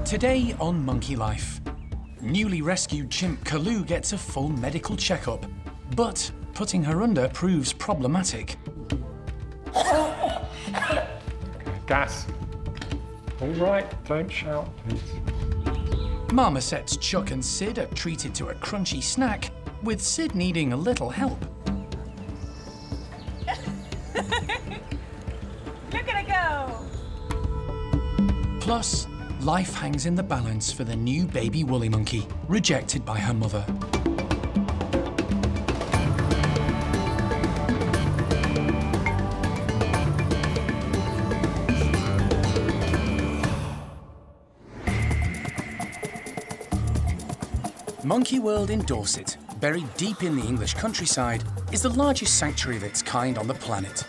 Today on Monkey Life, newly rescued chimp Kaloo gets a full medical checkup, but putting her under proves problematic. Gas. All right, don't shout, please. Marmosets Chuck and Syd are treated to a crunchy snack, with Syd needing a little help. Look at it go! Plus, life hangs in the balance for the new baby woolly monkey, rejected by her mother. Monkey World in Dorset, buried deep in the English countryside, is the largest sanctuary of its kind on the planet.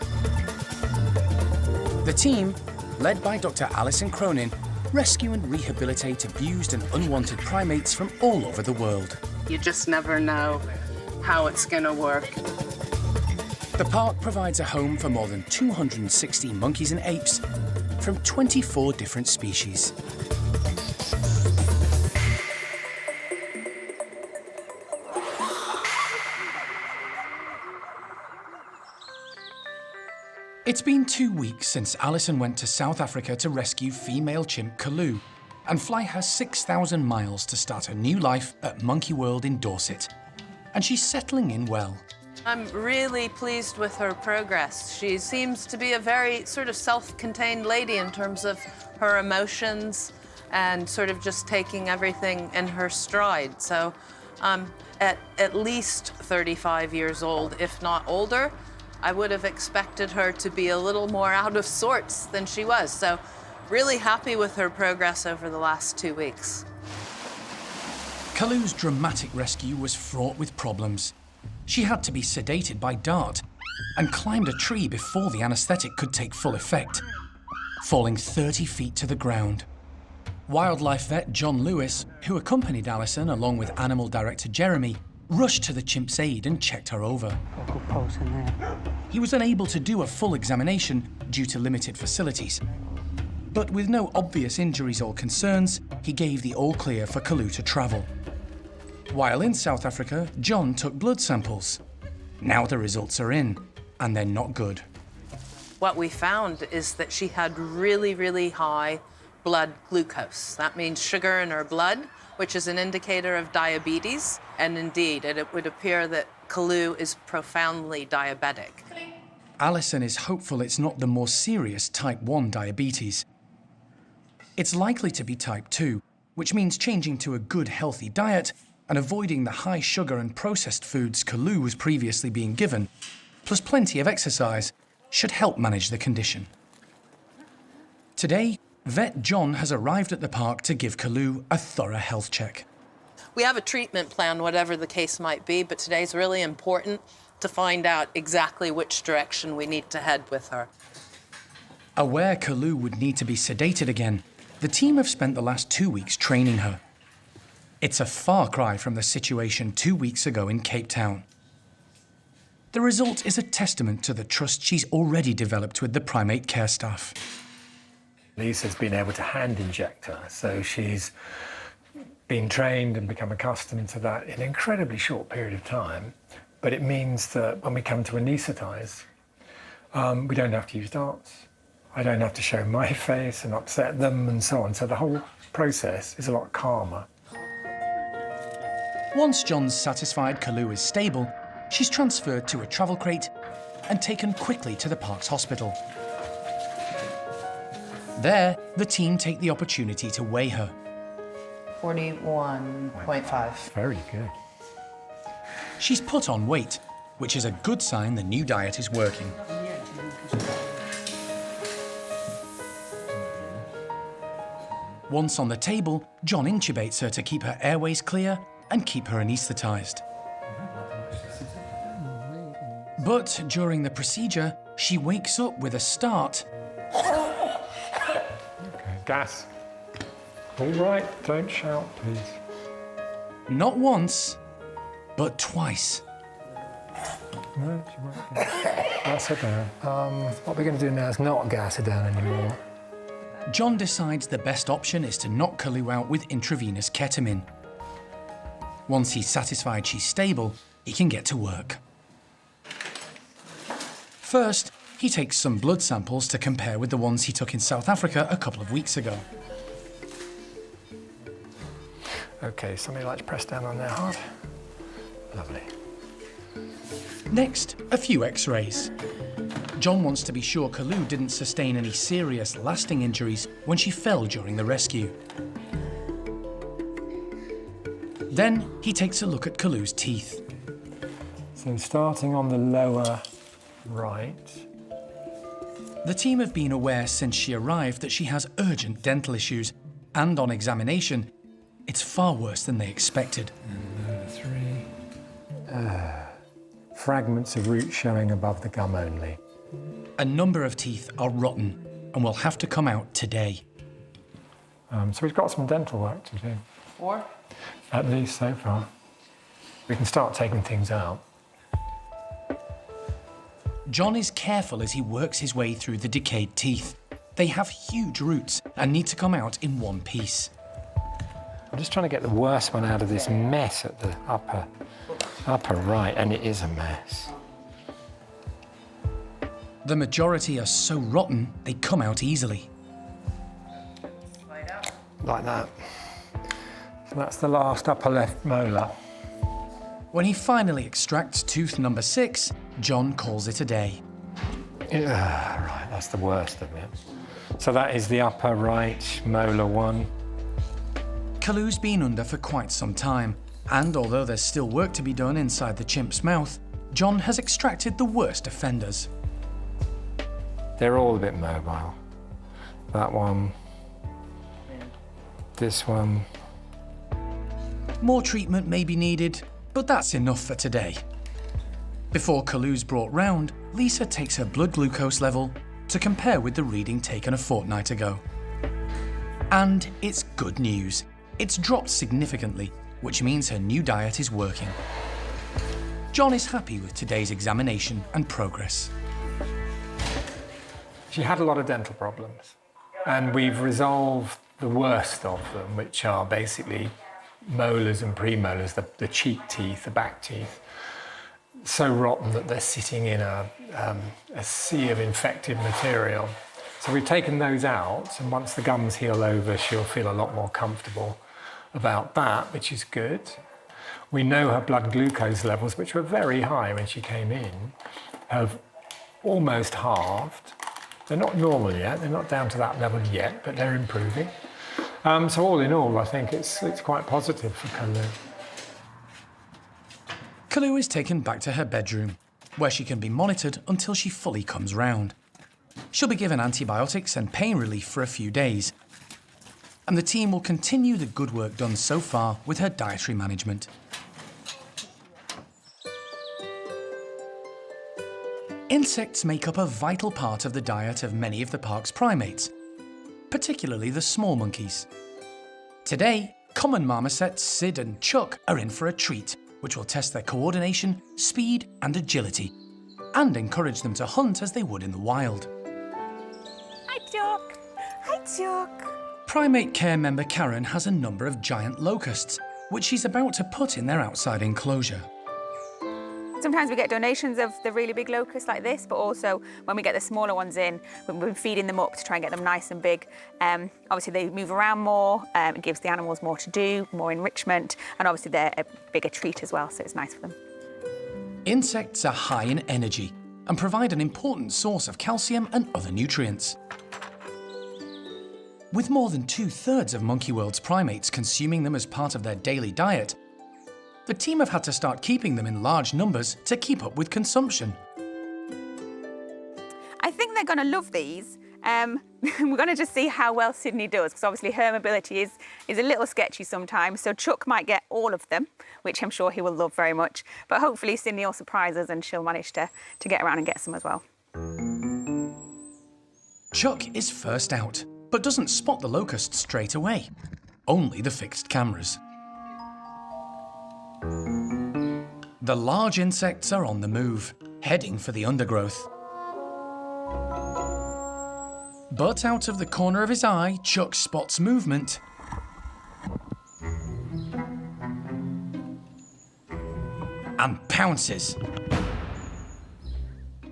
The team, led by Dr. Alison Cronin, rescue and rehabilitate abused and unwanted primates from all over the world. You just never know how it's going to work. The park provides a home for more than 260 monkeys and apes from 24 different species. It's been 2 weeks since Alison went to South Africa to rescue female chimp Kaloo and fly her 6,000 miles to start a new life at Monkey World in Dorset. And she's settling in well. I'm really pleased with her progress. She seems to be a very sort of self-contained lady in terms of her emotions and sort of just taking everything in her stride. So at least 35 years old, if not older, I would have expected her to be a little more out of sorts than she was. So really happy with her progress over the last 2 weeks. Kaloo's dramatic rescue was fraught with problems. She had to be sedated by DART and climbed a tree before the anaesthetic could take full effect, falling 30 feet to the ground. Wildlife vet John Lewis, who accompanied Alison along with animal director Jeremy, rushed to the chimp's aid and checked her over. Good pulse in there. He was unable to do a full examination due to limited facilities. But with no obvious injuries or concerns, he gave the all-clear for Kaloo to travel. While in South Africa, John took blood samples. Now the results are in, and they're not good. What we found is that she had really, really high blood glucose. That means sugar in her blood, which is an indicator of diabetes. And indeed, it would appear that Kaloo is profoundly diabetic. Alison is hopeful it's not the more serious type 1 diabetes. It's likely to be type 2, which means changing to a good, healthy diet and avoiding the high sugar and processed foods Kaloo was previously being given, plus plenty of exercise, should help manage the condition. Today, vet John has arrived at the park to give Kaloo a thorough health check. We have a treatment plan, whatever the case might be, but today's really important to find out exactly which direction we need to head with her. Aware Kaloo would need to be sedated again, the team have spent the last 2 weeks training her. It's a far cry from the situation 2 weeks ago in Cape Town. The result is a testament to the trust she's already developed with the primate care staff. Lisa's been able to hand inject her, so she's been trained and become accustomed to that in an incredibly short period of time. But it means that when we come to anaesthetise, we don't have to use darts. I don't have to show my face and upset them and so on. So the whole process is a lot calmer. Once John's satisfied Kaloo is stable, she's transferred to a travel crate and taken quickly to the park's hospital. There, the team take the opportunity to weigh her. 41.5. Very good. She's put on weight, which is a good sign the new diet is working. Once on the table, John intubates her to keep her airways clear and keep her anaesthetised. But during the procedure, she wakes up with a start. Okay, gas. All right, don't shout, please. Not once, but twice. No, she won't get. Gas her down. What we're going to do now is not gas her down anymore. John decides the best option is to knock Kaloo out with intravenous ketamine. Once he's satisfied she's stable, he can get to work. First, he takes some blood samples to compare with the ones he took in South Africa a couple of weeks ago. Okay, somebody like to press down on their heart. Lovely. Next, a few X-rays. John wants to be sure Kaloo didn't sustain any serious, lasting injuries when she fell during the rescue. Then, he takes a look at Kaloo's teeth. So starting on the lower right. The team have been aware since she arrived that she has urgent dental issues, and on examination, it's far worse than they expected. And over 3. Fragments of root showing above the gum only. A number of teeth are rotten and will have to come out today. So we've got some dental work to do. 4? At least so far. We can start taking things out. John is careful as he works his way through the decayed teeth. They have huge roots and need to come out in one piece. I'm just trying to get the worst one out of this mess at the upper right, and it is a mess. The majority are so rotten, they come out easily. Like that. So that's the last upper left molar. When he finally extracts tooth number 6, John calls it a day. Right, that's the worst of it. So that is the upper right molar 1. Kaloo's been under for quite some time, and although there's still work to be done inside the chimp's mouth, John has extracted the worst offenders. They're all a bit mobile. That one, this one. More treatment may be needed, but that's enough for today. Before Kaloo's brought round, Lisa takes her blood glucose level to compare with the reading taken a fortnight ago. And it's good news. It's dropped significantly, which means her new diet is working. John is happy with today's examination and progress. She had a lot of dental problems, and we've resolved the worst of them, which are basically molars and premolars, the cheek teeth, the back teeth, so rotten that they're sitting in a sea of infected material. So we've taken those out, and once the gums heal over, she'll feel a lot more comfortable about that, which is good. We know her blood glucose levels, which were very high when she came in, have almost halved. They're not normal yet, they're not down to that level yet, but they're improving. So all in all, I think it's quite positive for Kaloo. Kaloo is taken back to her bedroom, where she can be monitored until she fully comes round. She'll be given antibiotics and pain relief for a few days, and the team will continue the good work done so far with her dietary management. Insects make up a vital part of the diet of many of the park's primates, particularly the small monkeys. Today, common marmosets Syd and Chuck are in for a treat, which will test their coordination, speed and agility, and encourage them to hunt as they would in the wild. Hi, Chuck. Hi, Chuck. Primate care member Karen has a number of giant locusts, which she's about to put in their outside enclosure. Sometimes we get donations of the really big locusts like this, but also when we get the smaller ones in, we've been feeding them up to try and get them nice and big. Obviously they move around more, it gives the animals more to do, more enrichment, and obviously they're a bigger treat as well, so it's nice for them. Insects are high in energy and provide an important source of calcium and other nutrients. With more than 2/3 of Monkey World's primates consuming them as part of their daily diet, the team have had to start keeping them in large numbers to keep up with consumption. I think they're going to love these. We're going to just see how well Sydney does, because obviously her mobility is a little sketchy sometimes, so Chuck might get all of them, which I'm sure he will love very much, but hopefully Sydney will surprise us and she'll manage to get around and get some as well. Chuck is first out, but doesn't spot the locusts straight away, only the fixed cameras. The large insects are on the move, heading for the undergrowth. But out of the corner of his eye, Chuck spots movement. And pounces.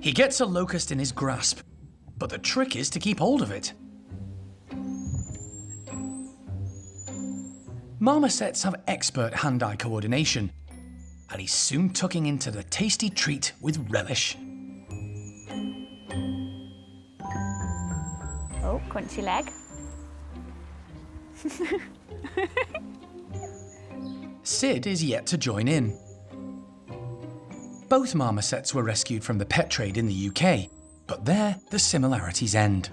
He gets a locust in his grasp, but the trick is to keep hold of it. Marmosets have expert hand-eye coordination, and he's soon tucking into the tasty treat with relish. Oh, crunchy leg. Syd is yet to join in. Both marmosets were rescued from the pet trade in the UK, but there the similarities end.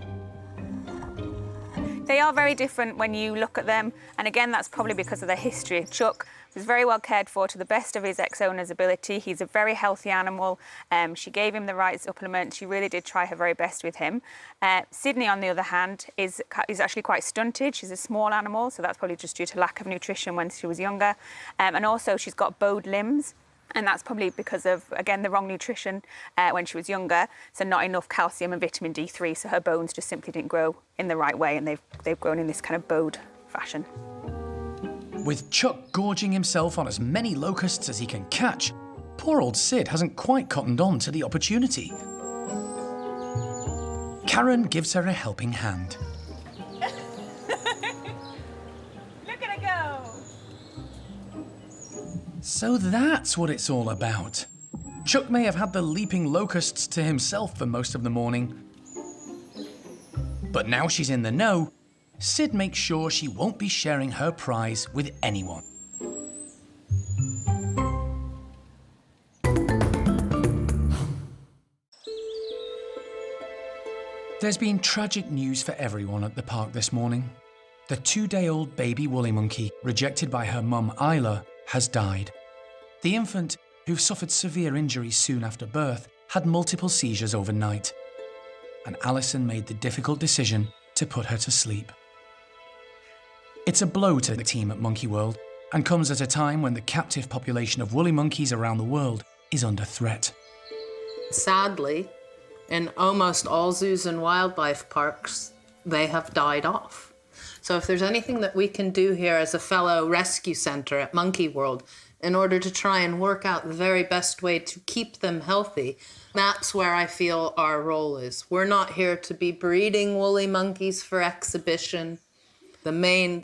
They are very different when you look at them, and again, that's probably because of their history. Chuck was very well cared for to the best of his ex-owner's ability. He's a very healthy animal. She gave him the right supplement. She really did try her very best with him. Sydney, on the other hand, is actually quite stunted. She's a small animal, so that's probably just due to lack of nutrition when she was younger. And also, she's got bowed limbs. And that's probably because of, again, the wrong nutrition when she was younger, so not enough calcium and vitamin D3, so her bones just simply didn't grow in the right way, and they've grown in this kind of bowed fashion. With Chuck gorging himself on as many locusts as he can catch, poor old Syd hasn't quite cottoned on to the opportunity. Karen gives her a helping hand. Look at her go! So that's what it's all about. Chuck may have had the leaping locusts to himself for most of the morning. But now she's in the know, Syd makes sure she won't be sharing her prize with anyone. There's been tragic news for everyone at the park this morning. The 2-day-old baby woolly monkey, rejected by her mum Isla, has died. The infant, who suffered severe injuries soon after birth, had multiple seizures overnight, and Alison made the difficult decision to put her to sleep. It's a blow to the team at Monkey World, and comes at a time when the captive population of woolly monkeys around the world is under threat. Sadly, in almost all zoos and wildlife parks, they have died off. So if there's anything that we can do here as a fellow rescue center at Monkey World in order to try and work out the very best way to keep them healthy, that's where I feel our role is. We're not here to be breeding woolly monkeys for exhibition. The main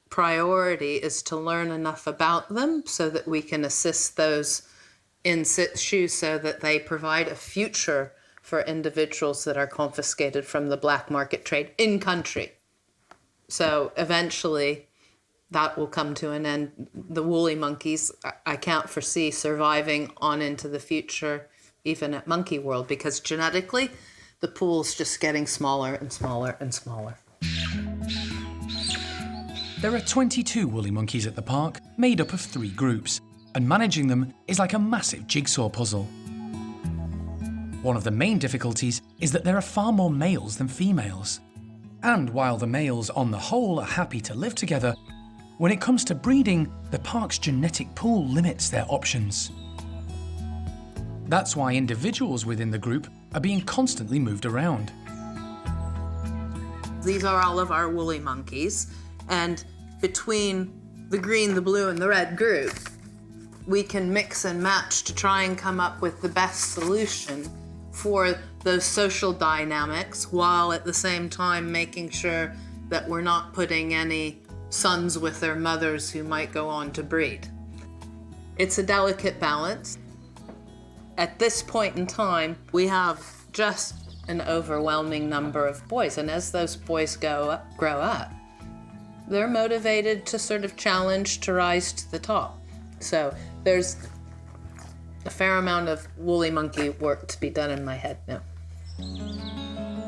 priority is to learn enough about them so that we can assist those in situ so that they provide a future for individuals that are confiscated from the black market trade in country. So eventually that will come to an end. The woolly monkeys, I can't foresee surviving on into the future, even at Monkey World, because genetically, the pool's just getting smaller and smaller and smaller. There are 22 woolly monkeys at the park, made up of 3 groups, and managing them is like a massive jigsaw puzzle. One of the main difficulties is that there are far more males than females. And while the males on the whole are happy to live together, when it comes to breeding, the park's genetic pool limits their options. That's why individuals within the group are being constantly moved around. These are all of our woolly monkeys, and between the green, the blue, and the red group, we can mix and match to try and come up with the best solution for those social dynamics, while at the same time making sure that we're not putting any sons with their mothers who might go on to breed. It's a delicate balance. At this point in time, we have just an overwhelming number of boys, and as those boys grow up, they're motivated to sort of challenge to rise to the top. So there's a fair amount of woolly monkey work to be done in my head now.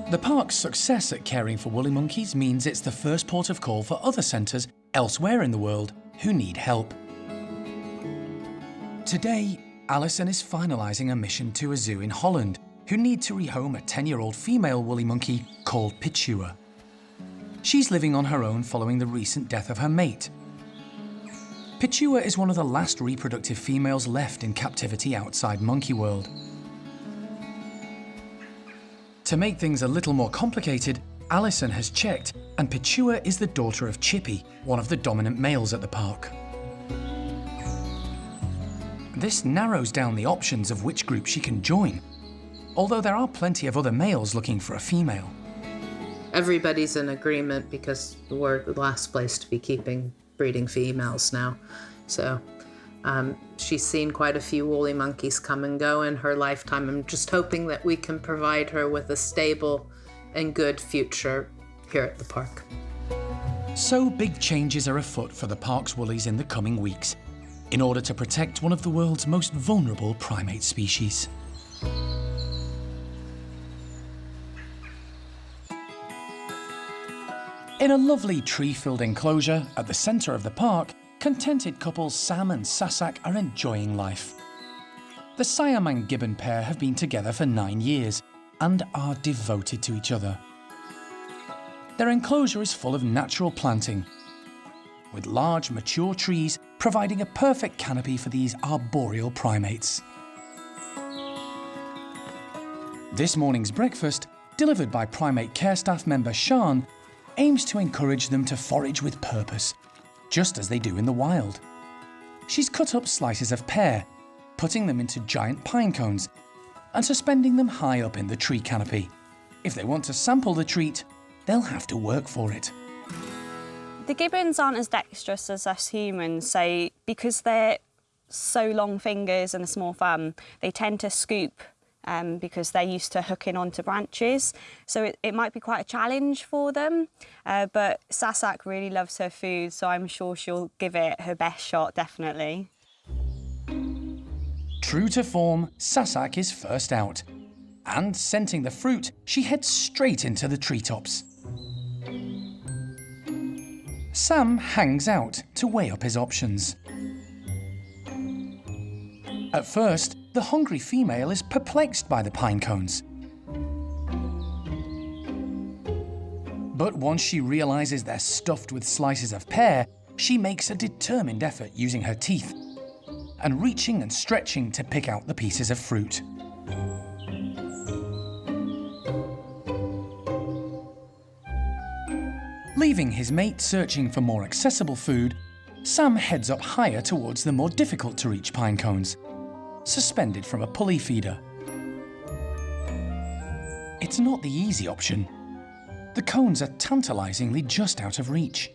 The park's success at caring for woolly monkeys means it's the first port of call for other centres elsewhere in the world who need help. Today, Alison is finalising a mission to a zoo in Holland who need to rehome a 10-year-old female woolly monkey called Pichua. She's living on her own following the recent death of her mate. Pichua is one of the last reproductive females left in captivity outside Monkey World. To make things a little more complicated, Alison has checked, and Pichua is the daughter of Chippy, one of the dominant males at the park. This narrows down the options of which group she can join, although there are plenty of other males looking for a female. Everybody's in agreement because we're the last place to be keeping breeding females now. So she's seen quite a few woolly monkeys come and go in her lifetime. I'm just hoping that we can provide her with a stable and good future here at the park. So big changes are afoot for the park's woolies in the coming weeks, in order to protect one of the world's most vulnerable primate species. In a lovely tree-filled enclosure at the centre of the park, contented couples Sam and Sasak are enjoying life. The Siamang gibbon pair have been together for 9 years and are devoted to each other. Their enclosure is full of natural planting, with large mature trees providing a perfect canopy for these arboreal primates. This morning's breakfast, delivered by primate care staff member Sean, aims to encourage them to forage with purpose, just as they do in the wild. She's cut up slices of pear, putting them into giant pine cones and suspending them high up in the tree canopy. If they want to sample the treat, they'll have to work for it. The gibbons aren't as dexterous as us humans, so because they're so long fingers and a small thumb, they tend to scoop because they're used to hooking onto branches. So it might be quite a challenge for them, but Sasak really loves her food, so I'm sure she'll give it her best shot, definitely. True to form, Sasak is first out, and scenting the fruit, she heads straight into the treetops. Sam hangs out to weigh up his options. At first, the hungry female is perplexed by the pine cones. But once she realises they're stuffed with slices of pear, she makes a determined effort using her teeth and reaching and stretching to pick out the pieces of fruit. Leaving his mate searching for more accessible food, Sam heads up higher towards the more difficult to reach pine cones, suspended from a pulley feeder. It's not the easy option. The cones are tantalisingly just out of reach.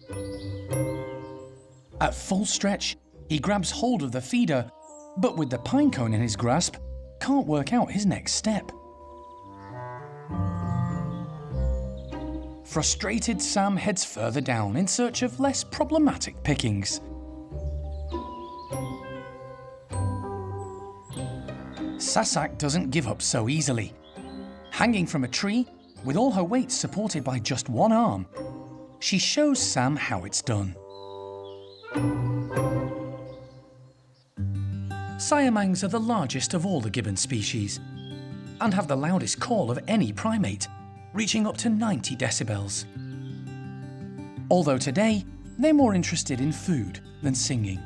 At full stretch, he grabs hold of the feeder, but with the pine cone in his grasp, can't work out his next step. Frustrated, Sam heads further down in search of less problematic pickings. Sasak doesn't give up so easily. Hanging from a tree, with all her weight supported by just one arm, she shows Sam how it's done. Siamangs are the largest of all the gibbon species and have the loudest call of any primate, reaching up to 90 decibels. Although today, they're more interested in food than singing.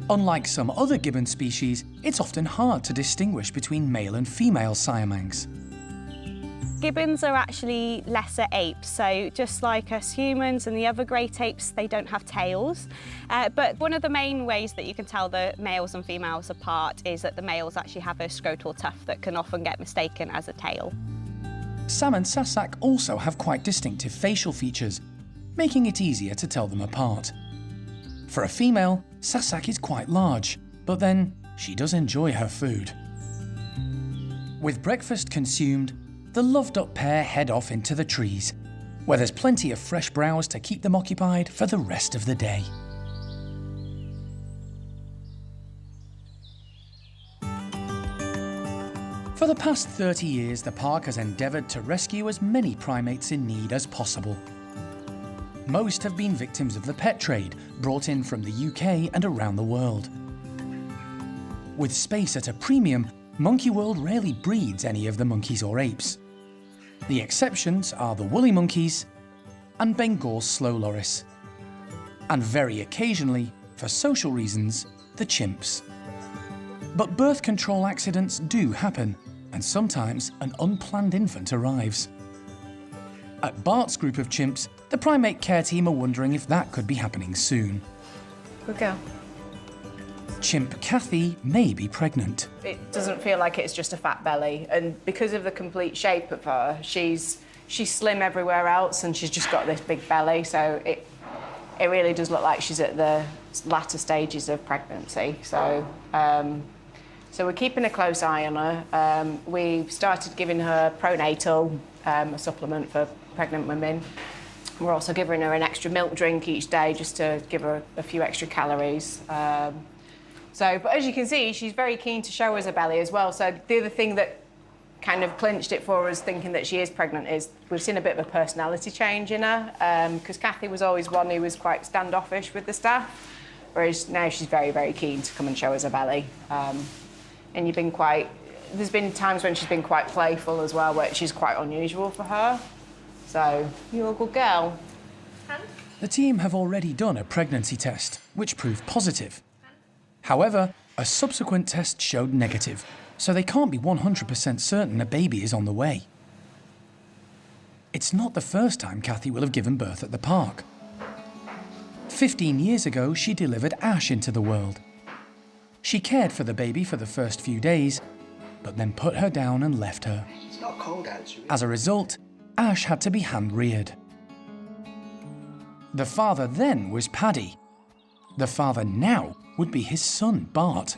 Unlike some other gibbon species, it's often hard to distinguish between male and female Siamangs. Gibbons are actually lesser apes, so just like us humans and the other great apes, they don't have tails. But one of the main ways that you can tell the males and females apart is that the males actually have a scrotal tuft that can often get mistaken as a tail. Sam and Sasak also have quite distinctive facial features, making it easier to tell them apart. For a female, Sasak is quite large, but then she does enjoy her food. With breakfast consumed, the loved-up pair head off into the trees, where there's plenty of fresh browse to keep them occupied for the rest of the day. For the past 30 years, the park has endeavoured to rescue as many primates in need as possible. Most have been victims of the pet trade, brought in from the UK and around the world. With space at a premium, Monkey World rarely breeds any of the monkeys or apes. The exceptions are the woolly monkeys and Bengal slow loris, and very occasionally, for social reasons, the chimps. But birth control accidents do happen, and sometimes an unplanned infant arrives. At Bart's group of chimps, the primate care team are wondering if that could be happening soon. Good girl. Chimp Kathy may be pregnant. It doesn't feel like it's just a fat belly, and because of the complete shape of her, she's slim everywhere else, and she's just got this big belly, so it really does look like she's at the latter stages of pregnancy. So we're keeping a close eye on her. We've started giving her pronatal, a supplement for pregnant women. We're also giving her an extra milk drink each day just to give her a few extra calories. But as you can see, she's very keen to show us her belly as well. So the other thing that kind of clinched it for us thinking that she is pregnant is we've seen a bit of a personality change in her, because Kathy was always one who was quite standoffish with the staff, whereas now she's very, very keen to come and show us her belly. And there's been times when she's been quite playful as well, which is quite unusual for her. So, you're a good girl. The team have already done a pregnancy test, which proved positive. However, a subsequent test showed negative, so they can't be 100% certain a baby is on the way. It's not the first time Kathy will have given birth at the park. 15 years ago, she delivered Ash into the world. She cared for the baby for the first few days, but then put her down and left her. It's not cold, actually. As a result, Ash had to be hand-reared. The father then was Paddy. The father now would be his son, Bart.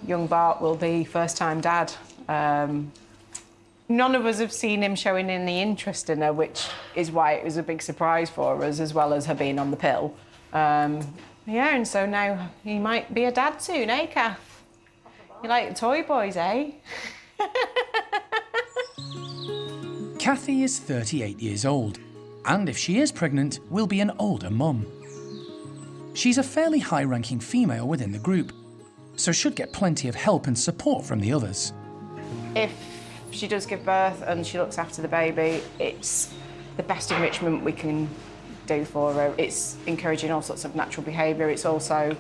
Young Bart will be first-time dad. None of us have seen him showing any interest in her, which is why it was a big surprise for us, as well as her being on the pill. Yeah, and so now he might be a dad soon, eh, Kath? You like toy boys, eh? Kathy is 38 years old, and if she is pregnant, will be an older mum. She's a fairly high-ranking female within the group, so should get plenty of help and support from the others. If she does give birth and she looks after the baby, it's the best enrichment we can do for her. It's encouraging all sorts of natural behaviour. It's also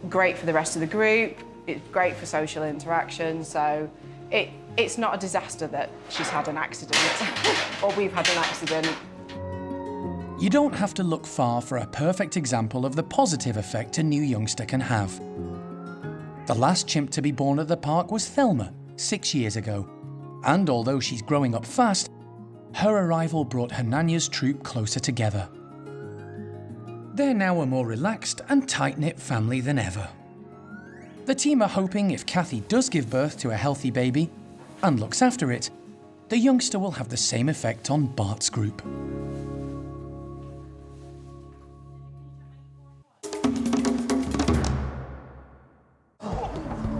great for the rest of the group. It's great for social interaction. So it's not a disaster that she's had an accident or we've had an accident. You don't have to look far for a perfect example of the positive effect a new youngster can have. The last chimp to be born at the park was Thelma, 6 years ago. And although she's growing up fast, her arrival brought her Nanya's troop closer together. They're now a more relaxed and tight-knit family than ever. The team are hoping if Kathy does give birth to a healthy baby and looks after it, the youngster will have the same effect on Bart's group.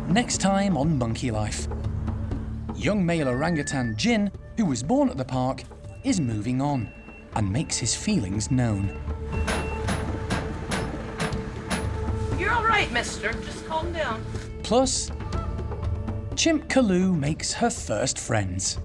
Next time on Monkey Life. Young male orangutan Jin, who was born at the park, is moving on and makes his feelings known. You're all right, mister. Just calm down. Plus, chimp Kaloo makes her first friends.